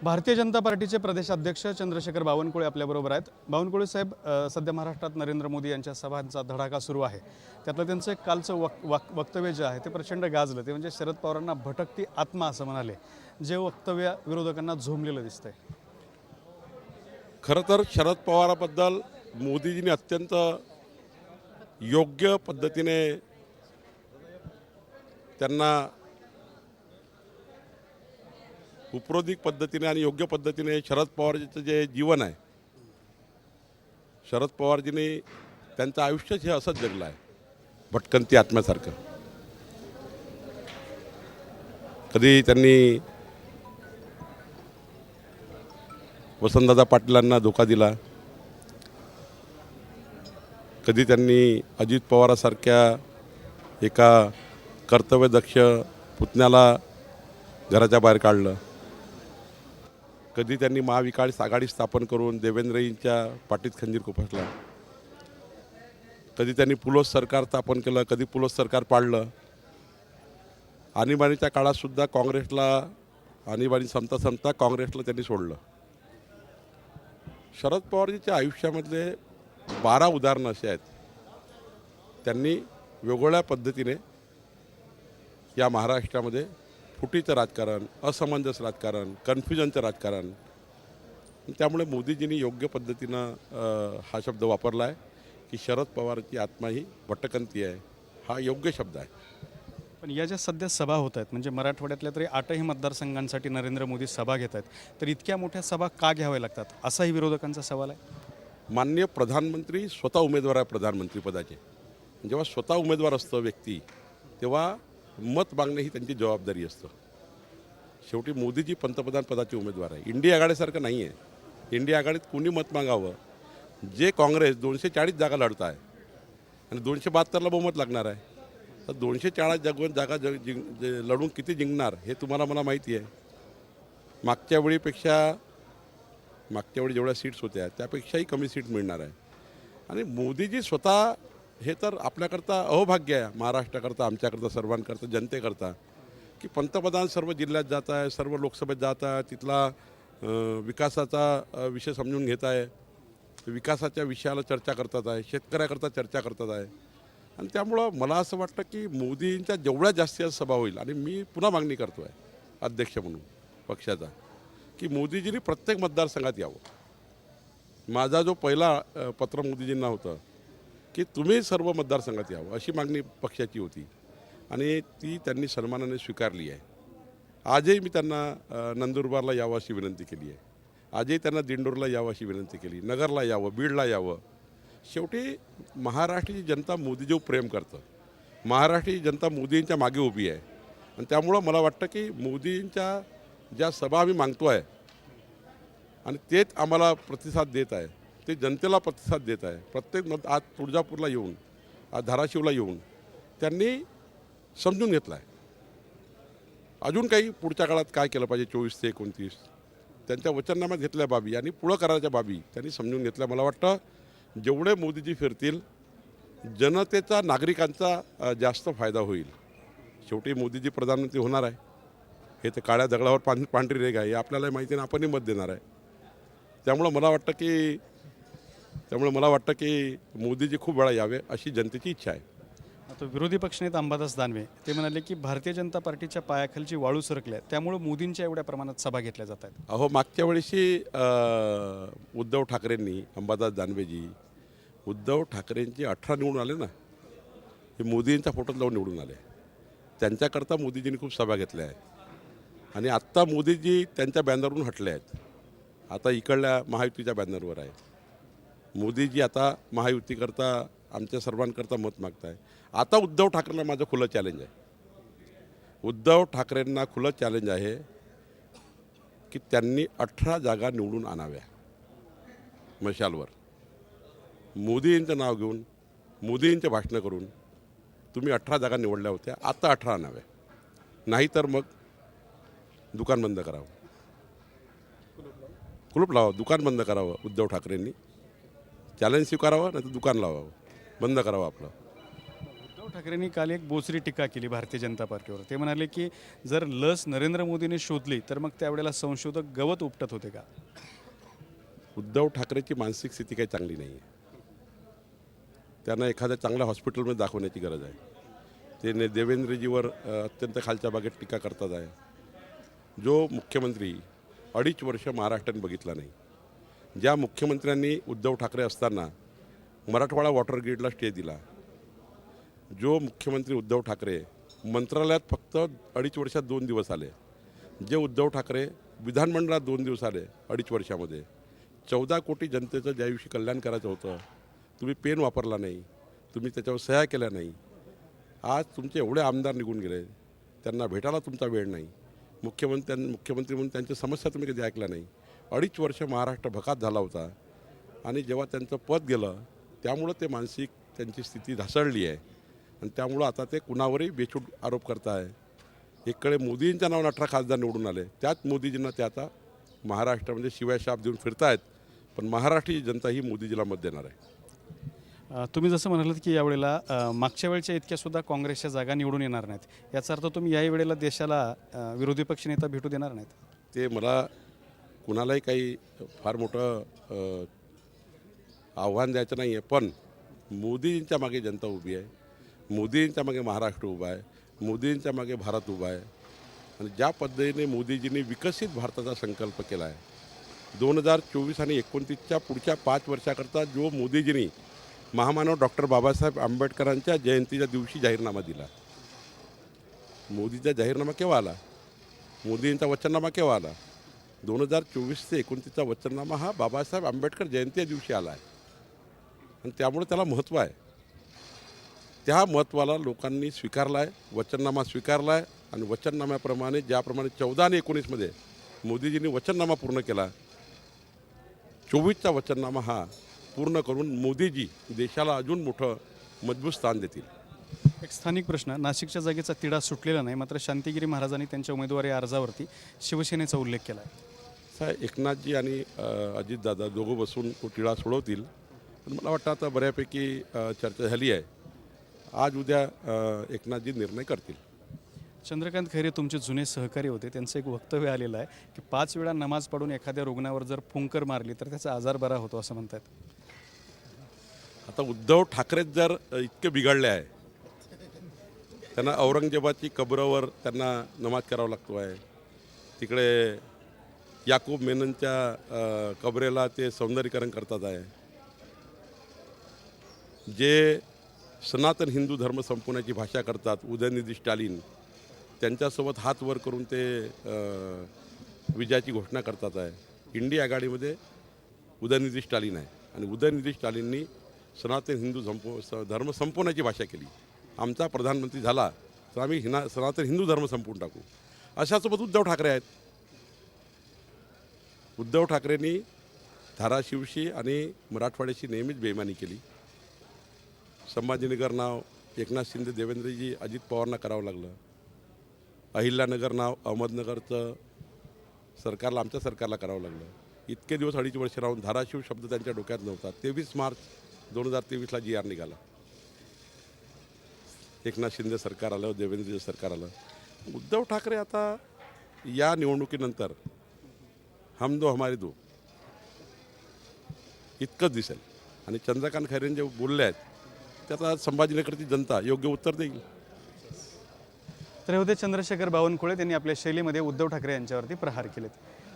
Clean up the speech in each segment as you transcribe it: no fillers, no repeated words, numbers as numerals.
भारतीय जनता पार्टीचे प्रदेशाध्यक्ष चंद्रशेखर बावनकुळे आपल्याबरोबर आहेत. बावनकुळे साहेब, सध्या महाराष्ट्रात नरेंद्र मोदी यांच्या सभांचा धडाका सुरू आहे. त्यातलं त्यांचं एक कालचं वक्तव्य जे आहे ते प्रचंड गाजलं. ते म्हणजे शरद पवारांना भटकती आत्मा असं म्हणाले, जे वक्तव्य विरोधकांना झोंबलेलं दिसतंय. खरं तर शरद पवाराबद्दल मोदीजींनी अत्यंत योग्य पद्धतीने त्यांना उपरोधिक पद्धतीने आणि योग्य पद्धतीने शरद पवारजीचं जे जीवन आहे, शरद पवारजींनी त्यांचं आयुष्यच हे असंच जगलं आहे, भटकंती आत्म्यासारखं. कधी त्यांनी वसंतदादा पाटलांना धोका दिला, कधी त्यांनी अजित पवारासारख्या एका कर्तव्यदक्ष पुतण्याला घराच्या बाहेर काढलं, कधी त्यांनी महाविकास आघाडी स्थापन करून देवेंद्रजींच्या पाठीत खंजीर खुपसला, कधी त्यांनी पुलोस सरकार स्थापन केलं, कधी पुलोस सरकार पाडलं. आणीबाणीच्या काळातसुद्धा काँग्रेसला आणीबाणी संपता काँग्रेसला त्यांनी सोडलं. शरद पवारजीच्या आयुष्यामधले 12 उदाहरणं असे आहेत. त्यांनी वेगवेगळ्या पद्धतीने या महाराष्ट्रामध्ये फुटीचं राजकारण, असमंजस राजकारण, कन्फ्युजनचं राजकारण, त्यामुळे मोदीजींनी योग्य पद्धतीनं हा शब्द वापरला आहे की शरद पवारची आत्मा ही भटकंती आहे. हा योग्य शब्द आहे. पण या ज्या सध्या सभा होत आहेत, म्हणजे मराठवाड्यातल्या तरी 8ही मतदारसंघांसाठी नरेंद्र मोदी सभा घेत आहेत, तर इतक्या मोठ्या सभा का घ्याव्या लागतात, असाही विरोधकांचा सवाल आहे. माननीय प्रधानमंत्री स्वतः उमेदवार आहे प्रधानमंत्रीपदाचे. जेव्हा स्वतः उमेदवार असतं व्यक्ती, तेव्हा मत मागणे ही त्यांची जबाबदारी असतं. शेवटी मोदीजी पंतप्रधान पदाचे उमेदवार आहे. इंडिया आघाडीसारखं नाही आहे. इंडिया आघाडीत कोणी मत मागावं, जे काँग्रेस 240 जागा लढत आहे आणि 272ला बहुमत लागणार आहे, तर 240 जागा लढून किती जिंकणार हे तुम्हाला मला माहिती आहे. मागच्या वेळी जेवढ्या सीट्स होत्या त्यापेक्षाही कमी सीट मिळणार आहे. आणि मोदीजी स्वतः हे तर आपल्याकरता अहोभाग्य आहे, महाराष्ट्राकरता, आमच्याकरता, सर्वांकरता, जनतेकरता, की पंतप्रधान सर्व जिल्ह्यात जात आहे, सर्व लोकसभेत जात आहे, तिथला विकासाचा विषय समजून घेत आहे, विकासाच्या विषयाला चर्चा करतात आहे, शेतकऱ्याकरता चर्चा करतात आहे. आणि त्यामुळं मला असं वाटतं की मोदींच्या जेवढ्या जास्तीत जास्त सभा होईल, आणि मी पुन्हा मागणी करतो आहे अध्यक्ष म्हणून पक्षाचा, की मोदीजींनी प्रत्येक मतदारसंघात यावं. माझा जो पहिला पत्र मोदीजींना होतं की तुम्ही सर्व मतदारसंघात यावं, अशी मागणी पक्षाची होती आणि ती त्यांनी सन्मानाने स्वीकारली आहे. आजही मी त्यांना नंदुरबारला यावं अशी विनंती केली आहे. आजही त्यांना दिंडोरला यावं अशी विनंती केली, नगरला यावं, बीडला यावं. शेवटी महाराष्ट्राची जनता मोदीजीवर प्रेम करतं, महाराष्ट्राची जनता मोदींच्या मागे उभी आहे. आणि त्यामुळं मला वाटतं की मोदींच्या ज्या सभा आम्ही मागतो आहे आणि तेच आम्हाला प्रतिसाद देत आहे, ते जनतेला प्रतिसाद देत आहे. प्रत्येक आज तुळजापूरला येऊन, आज धाराशिवला येऊन त्यांनी समजून घेतलं आहे. अजून काही पुढच्या काळात काय केलं पाहिजे 24 ते 29 त्यांच्या वचननाम्यात घेतल्या बाबी आणि पुढं करायच्या बाबी त्यांनी समजून घेतल्या. मला वाटतं जेवढे मोदीजी फिरतील, जनतेचा, नागरिकांचा जास्त फायदा होईल. शेवटी मोदीजी प्रधानमंत्री होणार आहे, हे तर काळ्या दगडावर पांढरी रेघ आहे, हे आपल्यालाही माहिती आहे, आपणही मत देणार आहे. त्यामुळं मला वाटतं की मोदीजी खूप वेळा यावे अशी जनतेची इच्छा आहे. आता विरोधी पक्षनेते अंबादास दानवे ते म्हणाले की भारतीय जनता पार्टीच्या पायाखालची वाळू सरकल्या, त्यामुळे मोदींच्या एवढ्या प्रमाणात सभा घेतल्या जात आहेत. अहो, मागच्या वेळेशी उद्धव ठाकरेंनी, अंबादास दानवेजी उद्धव ठाकरेंची 18 निवडून आले ना, हे मोदींचा फोटो लावून निवडून आले. त्यांच्याकरता मोदीजींनी खूप सभा घेतल्या आहेत. आणि आत्ता मोदीजी त्यांच्या बॅनरवरून हटले आहेत, आता इकडल्या महायुतीच्या बॅनरवर आहे. मोदीजी आता महायुतीकरता, आमच्या सर्वांकरता मत मागत आहे. आता उद्धव ठाकरेंना माझं खुलं चॅलेंज आहे. उद्धव ठाकरेंना खुलं चॅलेंज आहे की त्यांनी 18 जागा निवडून आणाव्या मशालवर. मोदींचं नाव घेऊन, मोदींचे भाषणं करून तुम्ही 18 जागा निवडल्या होत्या, आता 18 आणाव्या. नाहीतर मग दुकान बंद करावं, कुलूप लावावं, दुकान बंद करावं. उद्धव ठाकरेंनी चॅलेंज स्वीकारावं, नाही तर दुकान लावावं, बंद करावं आपलं. ठाकरेंनी काल एक बोचरी टीका केली भारतीय जनता पार्टीवर. ते म्हणाले की जर लस नरेंद्र मोदींनी शोधली तर मग त्यावेळेला संशोधक गवत उपटत होते का? उद्धव ठाकरेची मानसिक स्थिती काही चांगली नाही आहे. त्यांना एखाद्या चांगल्या हॉस्पिटलमध्ये दाखवण्याची गरज आहे. ते देवेंद्रजीवर अत्यंत खालच्या भागात टीका करतात आहे. जो मुख्यमंत्री 2.5 वर्ष महाराष्ट्राने बघितला नाही, ज्या मुख्यमंत्र्यांनी उद्धव ठाकरे असताना मराठवाडा वॉटर ग्रीडला स्टे दिला, जो मुख्यमंत्री उद्धव ठाकरे मंत्रालयात फक्त 2.5 वर्षात 2 दिवस आले, जे उद्धव ठाकरे विधानमंडळात 2 दिवस आले 2.5 वर्षामध्ये, 14 कोटी जनतेचं ज्या दिवशी कल्याण करायचं होतं, तुम्ही पेन वापरला नाही, तुम्ही त्याच्यावर सह्या केल्या नाही. आज तुमचे एवढे आमदार निघून गेले, त्यांना भेटायला तुमचा वेळ नाही. मुख्यमंत्री म्हणून त्यांच्या समस्या तुम्ही कधी ऐकल्या नाही. 2.5 वर्ष महाराष्ट्र भकात झाला होता आणि जेव्हा त्यांचं पद गेलं त्यामुळं ते मानसिक त्यांची स्थिती ढासळली आहे आणि त्यामुळं आता ते कुणावरही बेछूट आरोप करताय. एकडे मोदींच्या नावानं 18 खासदार निवडून आले, त्याच मोदीजींना ते आता महाराष्ट्रामध्ये शिव्याशाप देऊन फिरतायत. पण महाराष्ट्राची जनता ही मोदीजीला मत देणार आहे. तुम्ही जसं म्हणालात की यावेळेला मागच्या वेळच्या इतक्यासुद्धा काँग्रेसच्या जागा निवडून येणार नाहीत, याचा अर्थ तुम्ही याही वेळेला देशाला विरोधी पक्षनेता भेटू देणार नाहीत? ते मला कुणालाही काही फार मोठं आव्हान द्यायचं नाही आहे. पण मोदींच्या मागे जनता उभी आहे, मोदींच्या मागे महाराष्ट्र उभा आहे, मोदींच्या मागे भारत उभा आहे. आणि ज्या पद्धतीने मोदीजींनी विकसित भारताचा संकल्प केला आहे, 2024 आणि 29च्या पुढच्या 5 वर्षाकरता जो मोदीजींनी महामानव डॉक्टर बाबासाहेब आंबेडकरांच्या जयंतीच्या दिवशी जाहीरनामा दिला. मोदीचा जाहीरनामा केव्हा आला? मोदींचा वचननामा केव्हा आला? 2024 ते 29चा वचननामा हा बाबासाहेब आंबेडकर जयंतीच्या दिवशी आला आहे आणि त्यामुळे त्याला महत्त्व आहे. त्या महत्त्वाला लोकांनी स्वीकारला आहे, वचननामा स्वीकारला आहे आणि वचननाम्याप्रमाणे ज्याप्रमाणे 14 आणि 19मध्ये मोदीजींनी वचननामा पूर्ण केला, 24चा वचननामा हा पूर्ण करून मोदीजी देशाला अजून मोठं मजबूत स्थान देतील. एक स्थानिक प्रश्न, नाशिकच्या जागेचा तिढा सुटलेला नाही, मात्र शांतिगिरी महाराजांनी त्यांच्या उमेदवारी अर्जावरती शिवसेनेचा उल्लेख केला आहे. एकनाथजी आणि अजितदादा दोघं बसून तो तिढा सोडवतील. पण मला वाटतं आता बऱ्यापैकी चर्चा झाली आहे. आज उद्या एकनाथजी निर्णय करतील. चंद्रकांत खैरे तुमचे जुने सहकारी होते, त्यांचं एक वक्तव्य आलेलं आहे की 5 वेळा नमाज पढून एखाद्या रुग्णावर जर फुंकर मारली तर त्याचा आजार बरा होतो असं म्हणतात. आता उद्धव ठाकरेच जर इतके बिघडले आहे, त्यांना औरंगजेबाची कबरावर त्यांना नमाज करावा लागतो आहे, तिकडे याकूब मेननच्या कबरेला ते सौंदर्यीकरण करतात आहे, जे सनातन हिंदू धर्म संपवण्याची भाषा करतात उदयनिधी स्टॅलिन, त्यांच्यासोबत हात वर करून ते विजयाची घोषणा करतात आहे. इंडिया आघाडीमध्ये उदयनिधी स्टॅलिन आहे आणि उदयनिधी स्टॅलिननी सनातन हिंदू धर्म संपवण्याची भाषा केली. आमचा प्रधानमंत्री झाला तर आम्ही सनातन हिंदू धर्म संपवून टाकू. अशासोबत उद्धव ठाकरे आहेत. उद्धव ठाकरेंनी धाराशिवशी आणि मराठवाड्याशी नेहमीच बेईमानी केली. संभाजीनगर नाव एकनाथ शिंदे, देवेंद्रजी, अजित पवारांना करावं लागलं. अहिल्यानगर नाव अहमदनगरचं सरकारला, आमच्या सरकारला करावं लागलं. इतके दिवस 2.5 वर्ष राहून धाराशिव शब्द त्यांच्या डोक्यात नव्हता. 23 मार्च 2023ला GR निघाला. एकनाथ शिंदे सरकार आलं, देवेंद्रजी सरकार आलं. उद्धव ठाकरे आता या निवडणुकीनंतर हम दो हमारे दो इतकंच दिसेल. आणि चंद्रकांत खैरे जे बोलले आहेत त्याचा संभाजीनगरची जनता योग्य उत्तर देईल. तर हे होते चंद्रशेखर बावनकुळे. त्यांनी आपल्या शैलीमध्ये उद्धव ठाकरे यांच्यावरती प्रहार केलेत.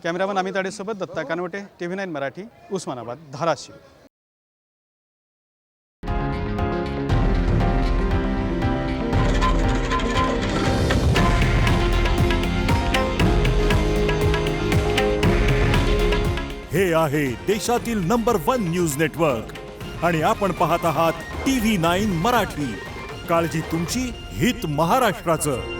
कॅमेरामन अमित आडेसोबत दत्ता कानवटे, TV9 मराठी, उस्मानाबाद, धाराशिव. हे आहे देशातील नंबर 1 न्यूज नेटवर्क आणि आपण पाहत आहात TV9 मराठी. काळजी तुमची, हित महाराष्ट्राचं.